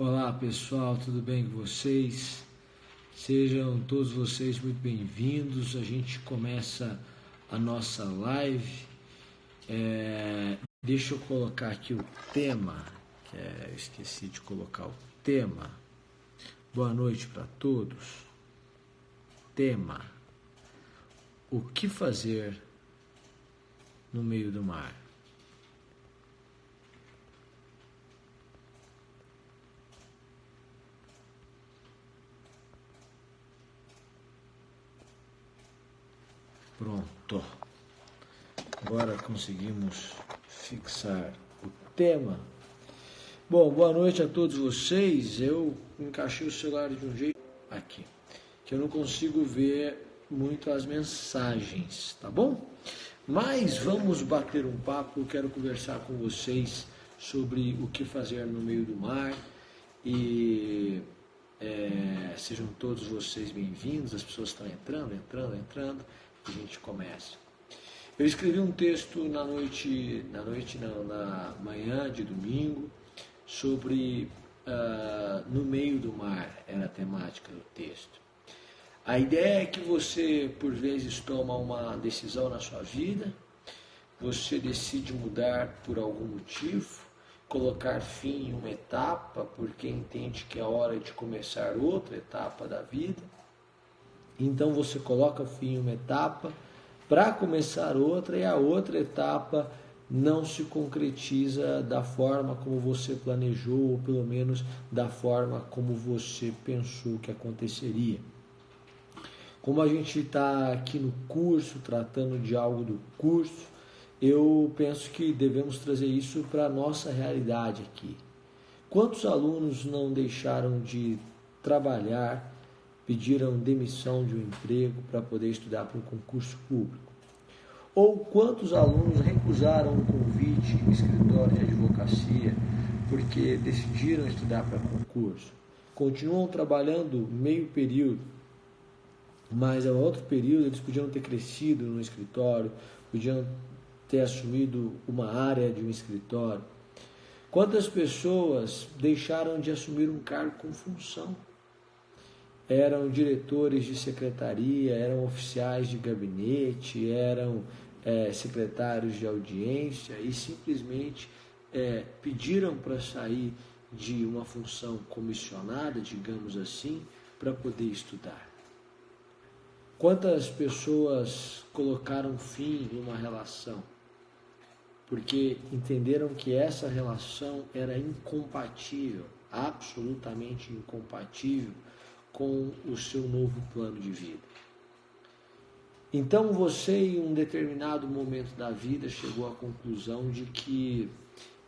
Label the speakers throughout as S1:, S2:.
S1: Olá pessoal, tudo bem com vocês? Sejam todos vocês muito bem-vindos. A gente começa a nossa live. Deixa eu colocar aqui o tema, esqueci de colocar o tema. Boa noite para todos. Tema: o que fazer no meio do mar? Pronto. Agora conseguimos fixar o tema. Bom, boa noite a todos vocês. Eu encaixei o celular de um jeito aqui, que eu não consigo ver muito as mensagens, tá bom? Mas vamos bater um papo. Eu quero conversar com vocês sobre o que fazer no meio do mar e sejam todos vocês bem-vindos. As pessoas estão entrando, a gente começa. Eu escrevi um texto na manhã de domingo sobre no meio do mar, era a temática do texto. A ideia é que você, por vezes, toma uma decisão na sua vida, você decide mudar por algum motivo, colocar fim em uma etapa, porque entende que é hora de começar outra etapa da vida. Então você coloca fim em uma etapa para começar outra, e a outra etapa não se concretiza da forma como você planejou, ou pelo menos da forma como você pensou que aconteceria. Como a gente está aqui no curso, tratando de algo do curso, eu penso que devemos trazer isso para a nossa realidade aqui. Quantos alunos não deixaram de trabalhar, pediram demissão de um emprego para poder estudar para um concurso público? Ou quantos alunos recusaram um convite em escritório de advocacia porque decidiram estudar para concurso? Continuam trabalhando meio período, mas ao outro período eles podiam ter crescido no escritório, podiam ter assumido uma área de um escritório. Quantas pessoas deixaram de assumir um cargo com função? Eram diretores de secretaria, eram oficiais de gabinete, eram secretários de audiência e simplesmente pediram para sair de uma função comissionada, digamos assim, para poder estudar. Quantas pessoas colocaram fim em uma relação porque entenderam que essa relação era incompatível, absolutamente incompatível com o seu novo plano de vida? Então você, em um determinado momento da vida, chegou à conclusão de que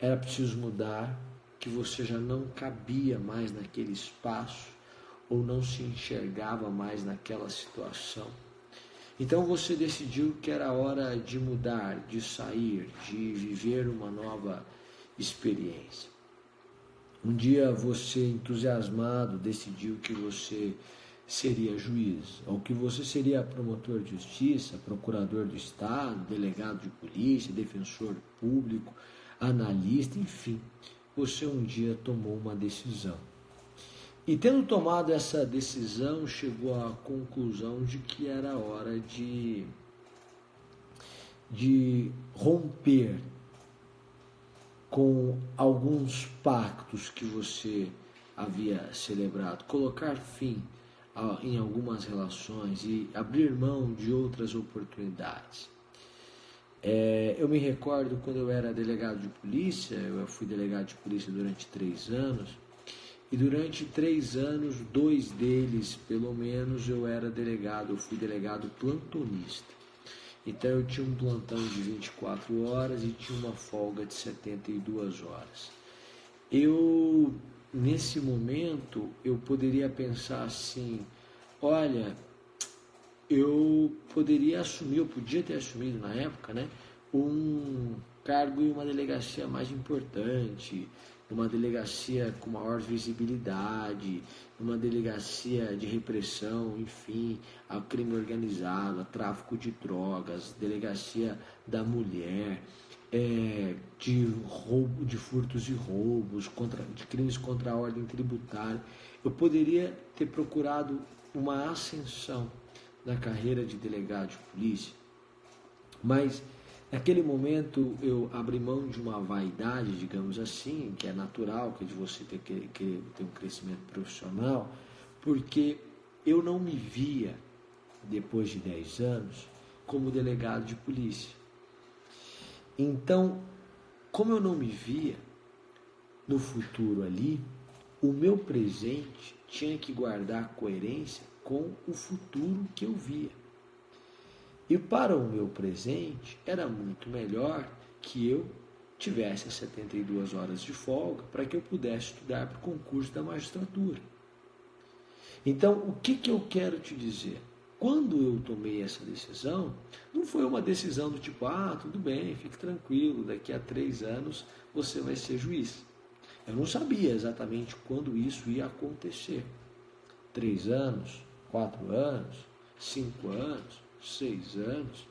S1: era preciso mudar, que você já não cabia mais naquele espaço ou não se enxergava mais naquela situação. Então você decidiu que era hora de mudar, de sair, de viver uma nova experiência. Um dia você, entusiasmado, decidiu que você seria juiz, ou que você seria promotor de justiça, procurador do Estado, delegado de polícia, defensor público, analista, enfim. Você um dia tomou uma decisão. E tendo tomado essa decisão, chegou à conclusão de que era hora de romper com alguns pactos que você havia celebrado, colocar fim em algumas relações e abrir mão de outras oportunidades. Eu me recordo quando eu era delegado de polícia, eu fui delegado de polícia durante 3 anos, e durante 3 anos, 2 deles, pelo menos, eu fui delegado plantonista. Então eu tinha um plantão de 24 horas e tinha uma folga de 72 horas. Nesse momento, eu poderia pensar assim, olha, eu podia ter assumido na época, né, um cargo em uma delegacia mais importante, uma delegacia com maior visibilidade, uma delegacia de repressão, enfim, ao crime organizado, ao tráfico de drogas, delegacia da mulher, de roubo, de furtos e roubos, de crimes contra a ordem tributária. Eu poderia ter procurado uma ascensão na carreira de delegado de polícia, mas naquele momento eu abri mão de uma vaidade, digamos assim, que é natural, que é de você ter um crescimento profissional, porque eu não me via, depois de 10 anos, como delegado de polícia. Então, como eu não me via no futuro ali, o meu presente tinha que guardar coerência com o futuro que eu via. E para o meu presente, era muito melhor que eu tivesse as 72 horas de folga para que eu pudesse estudar para o concurso da magistratura. Então, o que eu quero te dizer? Quando eu tomei essa decisão, não foi uma decisão do tipo, tudo bem, fique tranquilo, daqui a 3 anos você vai ser juiz. Eu não sabia exatamente quando isso ia acontecer. 3 anos, 4 anos, 5 anos, 6 anos.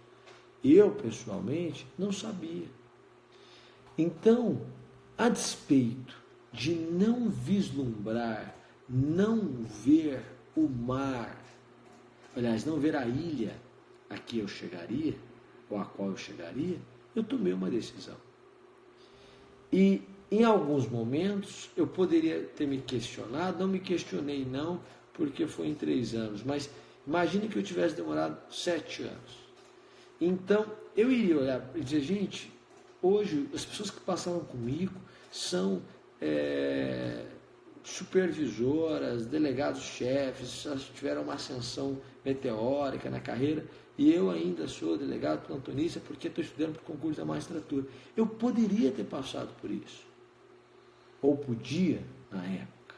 S1: Eu, pessoalmente, não sabia. Então, a despeito de não vislumbrar, não ver o mar, aliás, não ver a ilha a que eu chegaria, ou a qual eu chegaria, eu tomei uma decisão. E em alguns momentos eu poderia ter me questionado, não me questionei não, porque foi em 3 anos, mas imagine que eu tivesse demorado 7 anos. Então eu iria olhar e dizer, gente, hoje as pessoas que passaram comigo são supervisoras, delegados-chefes, tiveram uma ascensão meteórica na carreira, e eu ainda sou delegado plantonista porque estou estudando para o concurso da magistratura. Eu poderia ter passado por isso, ou podia na época.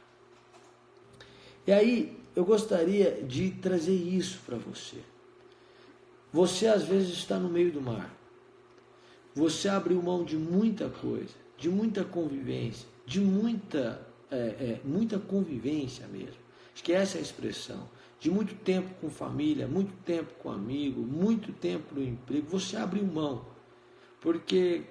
S1: E aí eu gostaria de trazer isso para você. Você às vezes está no meio do mar, você abriu mão de muita coisa, de muita convivência, de muita convivência mesmo, acho que essa é a expressão, de muito tempo com família, muito tempo com amigo, muito tempo no emprego, você abriu mão, porque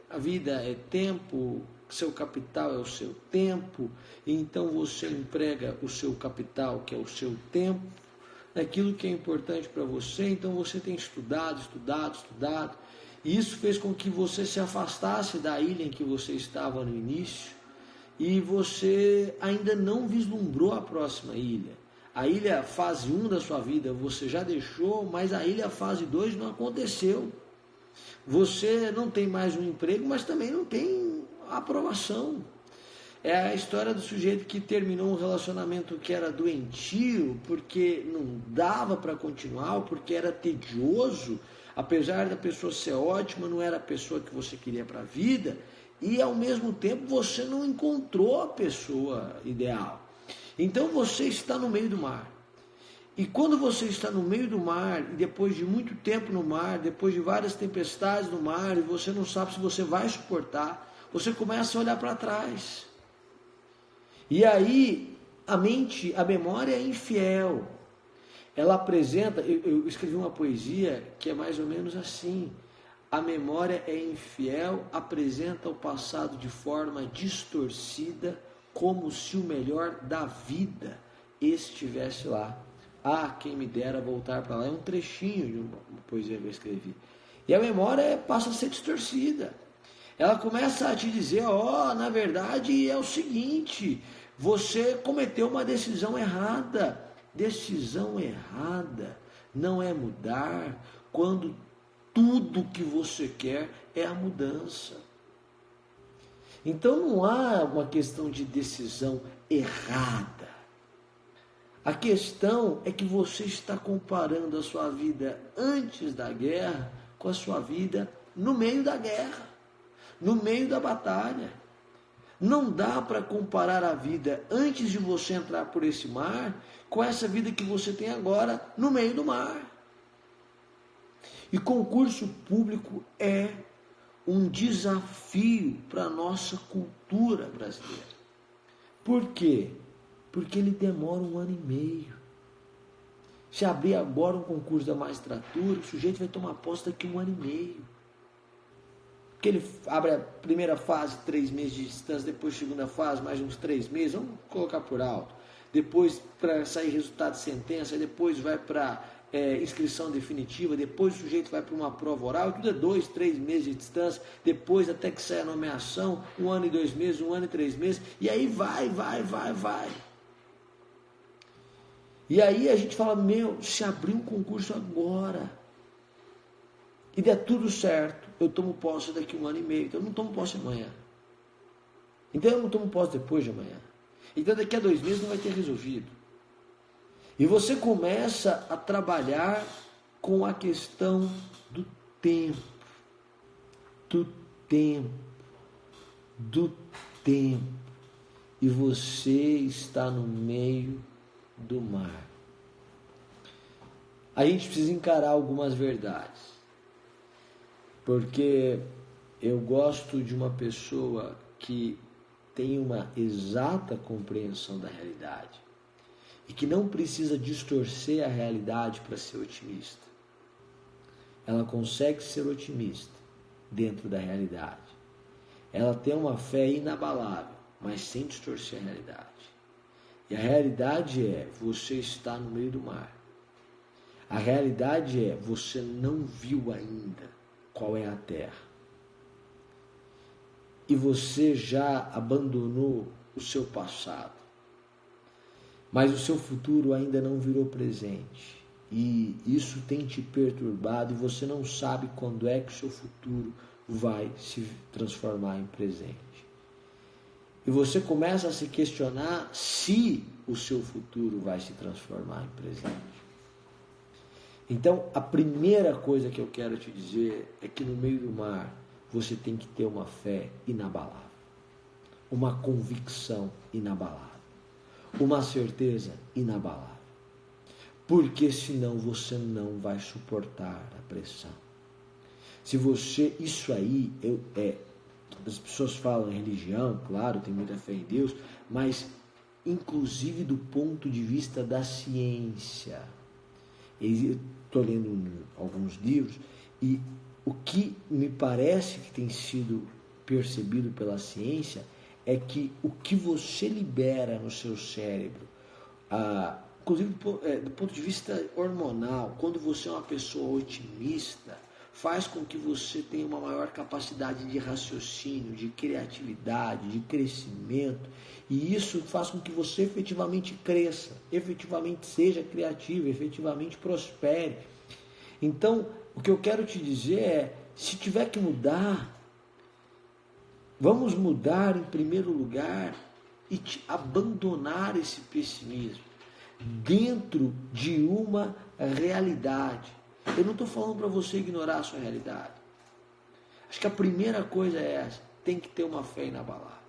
S1: a vida é tempo, seu capital é o seu tempo, então você emprega o seu capital, que é o seu tempo, naquilo que é importante para você, então você tem estudado, e isso fez com que você se afastasse da ilha em que você estava no início, e você ainda não vislumbrou a próxima ilha. A ilha fase 1 da sua vida você já deixou, mas a ilha fase 2 não aconteceu. Você não tem mais um emprego, mas também não tem aprovação. É a história do sujeito que terminou um relacionamento que era doentio, porque não dava para continuar, porque era tedioso, apesar da pessoa ser ótima, não era a pessoa que você queria para a vida, e ao mesmo tempo você não encontrou a pessoa ideal. Então você está no meio do mar. E quando você está no meio do mar, e depois de muito tempo no mar, depois de várias tempestades no mar, e você não sabe se você vai suportar, você começa a olhar para trás. E aí a memória é infiel. Ela apresenta, eu escrevi uma poesia que é mais ou menos assim: a memória é infiel, apresenta o passado de forma distorcida, como se o melhor da vida estivesse lá. Quem me dera voltar para lá. É um trechinho de uma poesia que eu escrevi. E a memória passa a ser distorcida. Ela começa a te dizer, na verdade é o seguinte, você cometeu uma decisão errada. Decisão errada não é mudar quando tudo que você quer é a mudança. Então não há uma questão de decisão errada. A questão é que você está comparando a sua vida antes da guerra com a sua vida no meio da guerra, no meio da batalha. Não dá para comparar a vida antes de você entrar por esse mar com essa vida que você tem agora no meio do mar. E concurso público é um desafio para a nossa cultura brasileira. Por quê? Porque ele demora 1 ano e meio. Se abrir agora um concurso da magistratura, o sujeito vai tomar posse daqui 1 ano e meio. porque ele abre a primeira fase, 3 meses de distância, depois segunda fase, mais uns 3 meses, vamos colocar por alto. Depois para sair resultado de sentença, depois vai para inscrição definitiva, depois o sujeito vai para uma prova oral, tudo é 2, 3 meses de distância, depois até que saia a nomeação, 1 ano e 2 meses, 1 ano e 3 meses, e aí vai. E aí a gente fala, se abrir um concurso agora, e der tudo certo, eu tomo posse daqui 1 ano e meio, então eu não tomo posse amanhã. Então eu não tomo posse depois de amanhã. Então daqui a 2 meses não vai ter resolvido. E você começa a trabalhar com a questão do tempo. Do tempo. E você está no meio do mar. A gente precisa encarar algumas verdades. Porque eu gosto de uma pessoa que tem uma exata compreensão da realidade e que não precisa distorcer a realidade para ser otimista. Ela consegue ser otimista dentro da realidade. Ela tem uma fé inabalável, mas sem distorcer a realidade. E a realidade é, você está no meio do mar. A realidade é, você não viu ainda qual é a terra. E você já abandonou o seu passado. Mas o seu futuro ainda não virou presente. E isso tem te perturbado e você não sabe quando é que o seu futuro vai se transformar em presente. E você começa a se questionar se o seu futuro vai se transformar em presente. Então, a primeira coisa que eu quero te dizer é que no meio do mar você tem que ter uma fé inabalável, uma convicção inabalável, uma certeza inabalável, porque senão você não vai suportar a pressão. Se você, isso aí, as pessoas falam em religião, claro, tem muita fé em Deus, mas inclusive do ponto de vista da ciência. Eu estou lendo alguns livros e o que me parece que tem sido percebido pela ciência é que o que você libera no seu cérebro, inclusive do ponto de vista hormonal, quando você é uma pessoa otimista, faz com que você tenha uma maior capacidade de raciocínio, de criatividade, de crescimento, e isso faz com que você efetivamente cresça, efetivamente seja criativo, efetivamente prospere. Então, o que eu quero te dizer é, se tiver que mudar, vamos mudar em primeiro lugar e abandonar esse pessimismo dentro de uma realidade. Eu não estou falando para você ignorar a sua realidade. Acho que a primeira coisa é essa, tem que ter uma fé inabalável.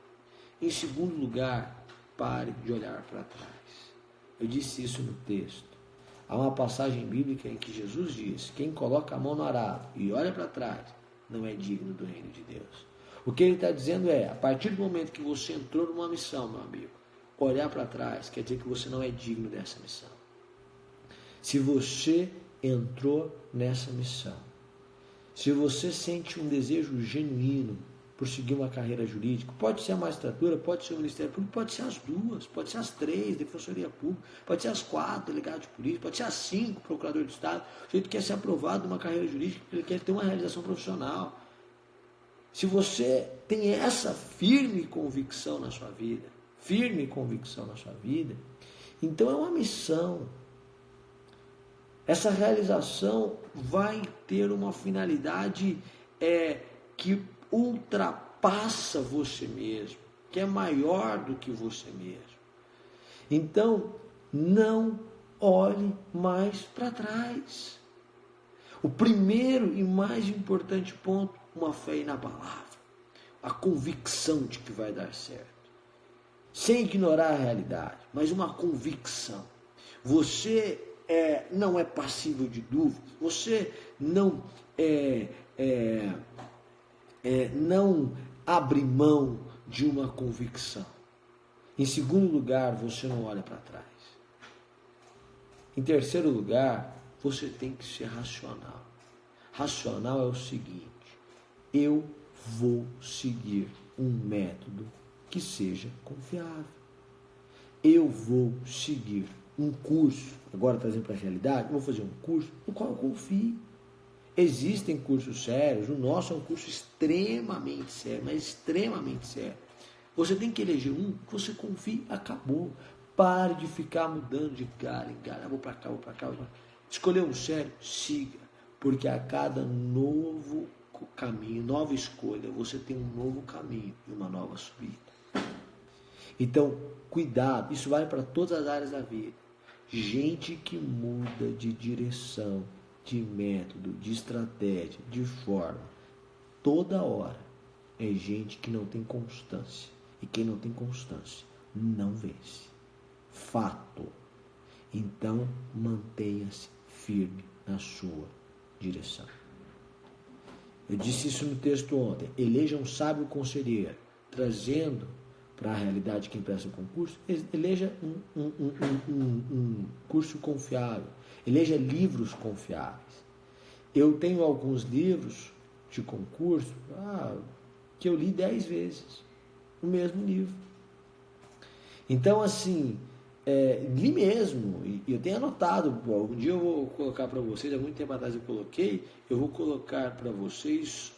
S1: Em segundo lugar, pare de olhar para trás. Eu disse isso no texto. Há uma passagem bíblica em que Jesus diz, quem coloca a mão no arado e olha para trás, não é digno do reino de Deus. O que ele está dizendo é, a partir do momento que você entrou numa missão, meu amigo, olhar para trás quer dizer que você não é digno dessa missão. Se você entrou nessa missão, se você sente um desejo genuíno por seguir uma carreira jurídica, pode ser a magistratura, pode ser o Ministério Público, pode ser as 2, pode ser as 3, Defensoria Pública, pode ser as 4, delegado de polícia, pode ser as 5, procurador de Estado, o sujeito quer ser aprovado numa carreira jurídica porque ele quer ter uma realização profissional. Se você tem essa firme convicção na sua vida, então é uma missão. Essa realização vai ter uma finalidade que ultrapassa você mesmo, que é maior do que você mesmo. Então, não olhe mais para trás. O primeiro e mais importante ponto, uma fé inabalável, a convicção de que vai dar certo. Sem ignorar a realidade, mas uma convicção. Você não é passível de dúvidas, você não não abre mão de uma convicção. Em segundo lugar, você não olha para trás. Em terceiro lugar, você tem que ser racional. Racional é o seguinte, eu vou seguir um método que seja confiável. Eu vou seguir um curso, agora trazendo para a realidade, eu vou fazer um curso no qual eu confio. Existem cursos sérios, o nosso é um curso extremamente sério, mas extremamente sério. Você tem que eleger um que você confie, acabou. Pare de ficar mudando de cara em cara, vou para cá, vou para cá, vou para cá. Escolher um sério, siga, porque a cada novo caminho, nova escolha, você tem um novo caminho e uma nova subida. Então, cuidado, isso vale para todas as áreas da vida. Gente que muda de direção, de método, de estratégia, de forma, toda hora, é gente que não tem constância. E quem não tem constância não vence. Fato. Então, mantenha-se firme na sua direção. Eu disse isso no texto ontem. Eleja um sábio conselheiro, trazendo para a realidade quem presta o concurso. Eleja um curso confiável. Eleja livros confiáveis. Eu tenho alguns livros de concurso que eu li 10 vezes. O mesmo livro. Então, assim, li mesmo. E eu tenho anotado. Um dia eu vou colocar para vocês, há muito tempo atrás eu coloquei, eu vou colocar para vocês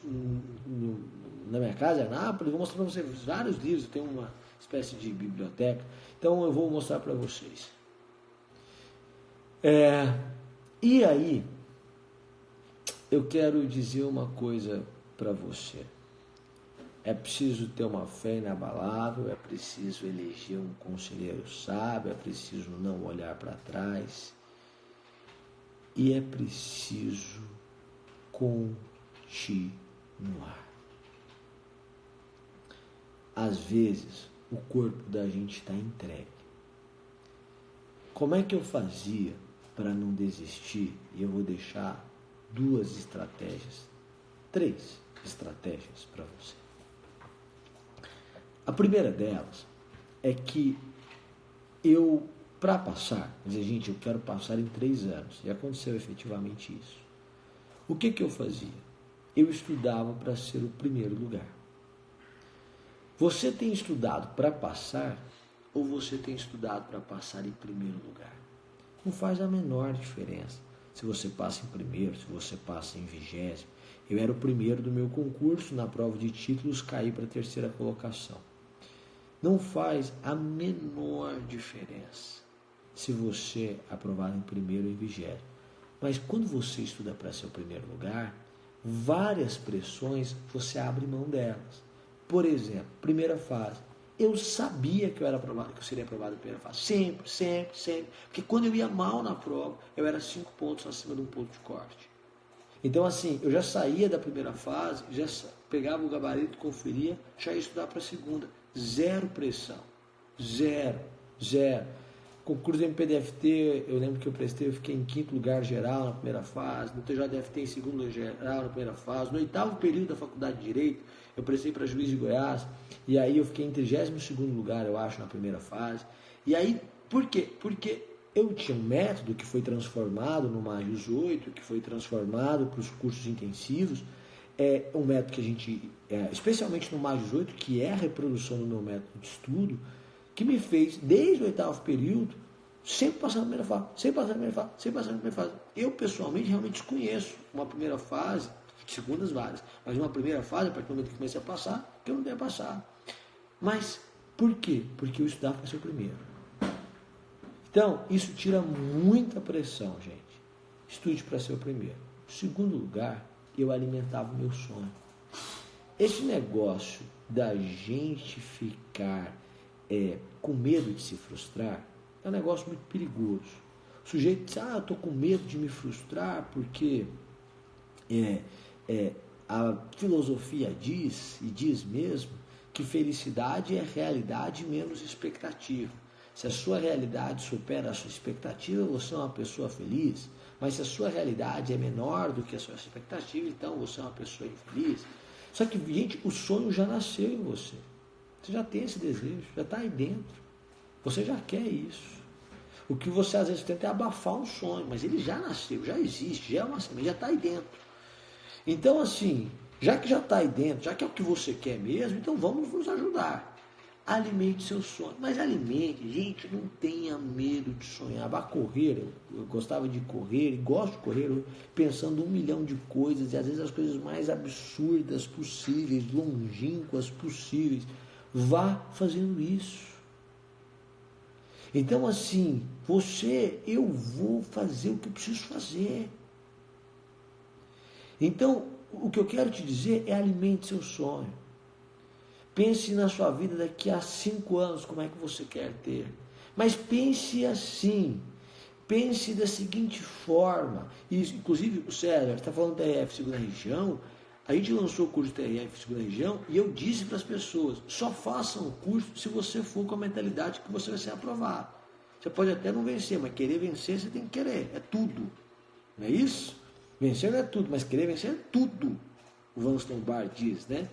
S1: na minha casa, em Anápolis, vou mostrar para vocês vários livros. Eu tenho uma espécie de biblioteca. Então, eu vou mostrar para vocês. E aí, eu quero dizer uma coisa para você. É preciso ter uma fé inabalável, é preciso eleger um conselheiro sábio, é preciso não olhar para trás e é preciso continuar. Às vezes, o corpo da gente está entregue. Como é que eu fazia para não desistir? E eu vou deixar 3 estratégias para você. A primeira delas é que para passar, gente, eu quero passar em 3 anos, e aconteceu efetivamente isso. O que eu fazia? Eu estudava para ser o primeiro lugar. Você tem estudado para passar ou você tem estudado para passar em primeiro lugar? Não faz a menor diferença se você passa em primeiro, se você passa em 20º. Eu era o primeiro do meu concurso, na prova de títulos caí para a 3ª colocação. Não faz a menor diferença se você aprovar em primeiro ou em 20º. Mas quando você estuda para ser o primeiro lugar, várias pressões você abre mão delas. Por exemplo, primeira fase. Eu sabia que eu seria aprovado na primeira fase. Sempre. Porque quando eu ia mal na prova, eu era 5 pontos acima de um ponto de corte. Então, assim, eu já saía da primeira fase, já pegava o gabarito, conferia, já ia estudar para a segunda. Zero pressão. Zero. Concurso do MPDFT, eu lembro que eu prestei, eu fiquei em 5º lugar geral na primeira fase, no TJDFT em 2º lugar geral na primeira fase, no 8º período da Faculdade de Direito, eu prestei para Juiz de Goiás, e aí eu fiquei em 32º lugar, eu acho, na primeira fase. E aí, por quê? Porque eu tinha um método que foi transformado no Magius 8, que foi transformado para os cursos intensivos, um método que a gente, especialmente no Magius 8, que é a reprodução do meu método de estudo, que me fez, desde o 8º período, sempre passar na primeira fase. Eu, pessoalmente, realmente desconheço uma primeira fase, segundas várias, mas uma primeira fase, a partir do momento que comecei a passar, que eu não tenha passado. Mas, por quê? Porque eu estudava para ser o primeiro. Então, isso tira muita pressão, gente. Estude para ser o primeiro. Em segundo lugar, eu alimentava o meu sonho. Esse negócio da gente ficar com medo de se frustrar é um negócio muito perigoso. O sujeito diz, eu estou com medo de me frustrar porque a filosofia diz, e diz mesmo, que felicidade é realidade menos expectativa. Se a sua realidade supera a sua expectativa, você é uma pessoa feliz. Mas se a sua realidade é menor do que a sua expectativa, então você é uma pessoa infeliz. Só que, gente, o sonho já nasceu em você. Você já tem esse desejo, já está aí dentro. Você já quer isso. O que você às vezes tenta é abafar um sonho, mas ele já nasceu, já existe, já é uma semente, já está aí dentro. Então, assim, Já que já está aí dentro, já que é o que você quer mesmo, então vamos nos ajudar. Alimente seu sonho. Mas alimente, gente, não tenha medo de sonhar. Vá correr. Eu gostava de correr e gosto de correr pensando 1 milhão de coisas e às vezes as coisas mais absurdas possíveis, longínquas possíveis. Vá fazendo isso. Então assim, eu vou fazer o que eu preciso fazer. Então, o que eu quero te dizer é alimente seu sonho. Pense na sua vida daqui a 5 anos, como é que você quer ter. Mas pense assim, pense da seguinte forma, e, inclusive o César está falando da TRF Segunda Região, a gente lançou o curso de TRF Segunda Região e eu disse para as pessoas, só façam o curso se você for com a mentalidade que você vai ser aprovado. Você pode até não vencer, mas querer vencer você tem que querer, é tudo. Não é isso? Vencer não é tudo, mas querer vencer é tudo. O Van Steenbar diz, né?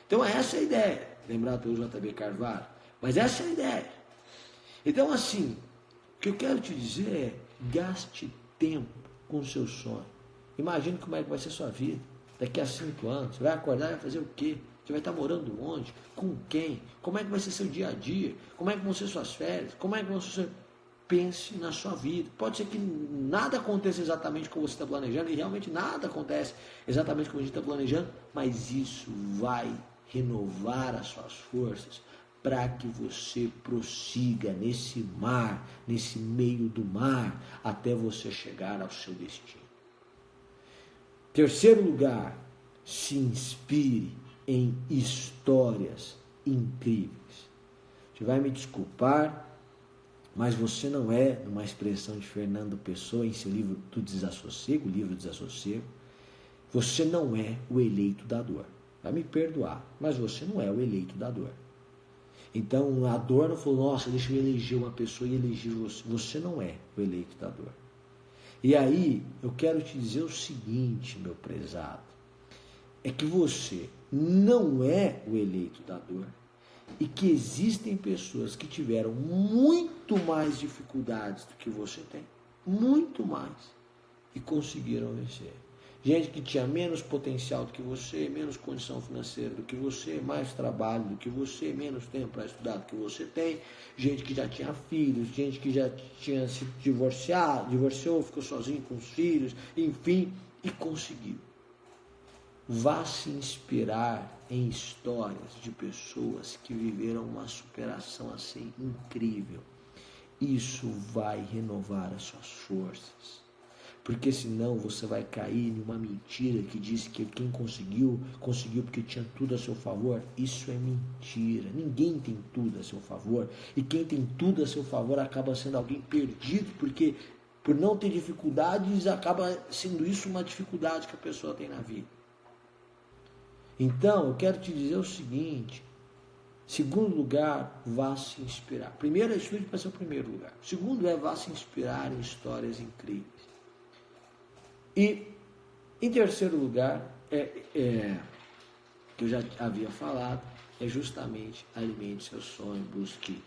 S1: Então essa é a ideia, lembrado pelo JB Carvalho. Mas essa é a ideia. Então assim, o que eu quero te dizer é, gaste tempo com o seu sonho. Imagine como é que vai ser a sua vida daqui a 5 anos. Você vai acordar e vai fazer o quê? Você vai estar morando onde? Com quem? Como é que vai ser seu dia a dia? Como é que vão ser suas férias? Como é que vão ser... Pense na sua vida. Pode ser que nada aconteça exatamente como você está planejando, e realmente nada acontece exatamente como a gente está planejando, mas isso vai renovar as suas forças para que você prossiga nesse mar, nesse meio do mar, até você chegar ao seu destino. Terceiro lugar, se inspire em histórias incríveis. Você vai me desculpar, mas você não é, numa expressão de Fernando Pessoa, em seu livro do Desassossego, o livro Desassossego, você não é o eleito da dor. Vai me perdoar, mas você não é o eleito da dor. Então a dor não falou, nossa, deixa eu eleger uma pessoa e eleger você. Você não é o eleito da dor. E aí, eu quero te dizer o seguinte, meu prezado, é que você não é o eleito da dor. E que existem pessoas que tiveram muito mais dificuldades do que você tem, muito mais, e conseguiram vencer. Gente que tinha menos potencial do que você, menos condição financeira do que você, mais trabalho do que você, menos tempo para estudar do que você tem, gente que já tinha filhos, gente que já tinha se divorciou, ficou sozinho com os filhos, enfim, e conseguiu. Vá se inspirar em histórias de pessoas que viveram uma superação assim incrível. Isso vai renovar as suas forças. Porque senão você vai cair numa mentira que diz que quem conseguiu porque tinha tudo a seu favor. Isso é mentira. Ninguém tem tudo a seu favor. E quem tem tudo a seu favor acaba sendo alguém perdido, porque por não ter dificuldades, acaba sendo isso uma dificuldade que a pessoa tem na vida. Então, eu quero te dizer o seguinte, segundo lugar, vá se inspirar. Primeiro, estude para ser o primeiro lugar. Segundo vá se inspirar em histórias incríveis. E, em terceiro lugar, que eu já havia falado, é justamente alimente seu sonho, busque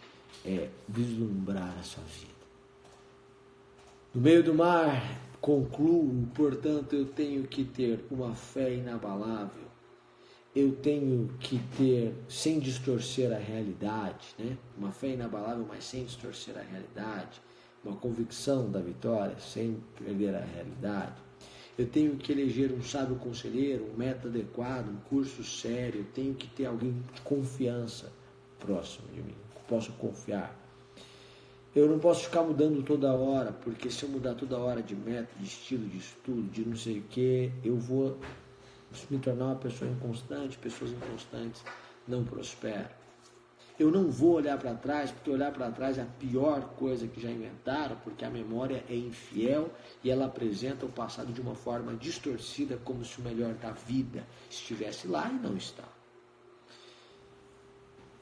S1: vislumbrar a sua vida. No meio do mar, concluo, portanto, eu tenho que ter uma fé inabalável. Eu tenho que ter, sem distorcer a realidade, né? Uma fé inabalável, mas sem distorcer a realidade, uma convicção da vitória, sem perder a realidade. Eu tenho que eleger um sábio conselheiro, um método adequado, um curso sério, eu tenho que ter alguém de confiança próximo de mim, que possa confiar. Eu não posso ficar mudando toda hora, porque se eu mudar toda hora de método, de estilo, de estudo, de não sei o que, eu vou me tornar uma pessoa inconstante, pessoas inconstantes não prosperam. Eu não vou olhar para trás, porque olhar para trás é a pior coisa que já inventaram, porque a memória é infiel e ela apresenta o passado de uma forma distorcida, como se o melhor da vida estivesse lá e não está.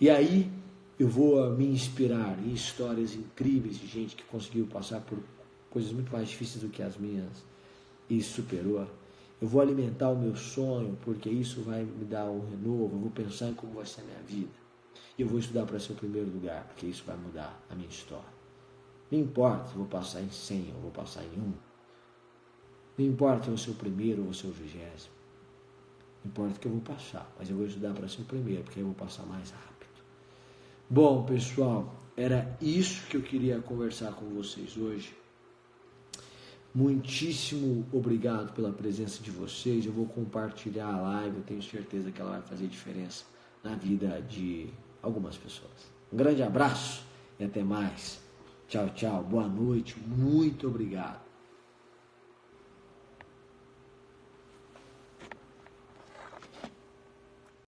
S1: E aí eu vou me inspirar em histórias incríveis de gente que conseguiu passar por coisas muito mais difíceis do que as minhas e superou. Eu vou alimentar o meu sonho, porque isso vai me dar um renovo. Eu vou pensar em como vai ser a minha vida. E eu vou estudar para ser o primeiro lugar, porque isso vai mudar a minha história. Não importa se eu vou passar em 100 ou vou passar em 1. Não importa se eu vou ser o primeiro ou vou ser o 20º. Importa que eu vou passar, mas eu vou estudar para ser o primeiro, porque eu vou passar mais rápido. Bom, pessoal, era isso que eu queria conversar com vocês hoje. Muitíssimo obrigado pela presença de vocês. Eu vou compartilhar a live, eu tenho certeza que ela vai fazer diferença na vida de algumas pessoas. Um grande abraço e até mais. Tchau, tchau. Boa noite. Muito obrigado.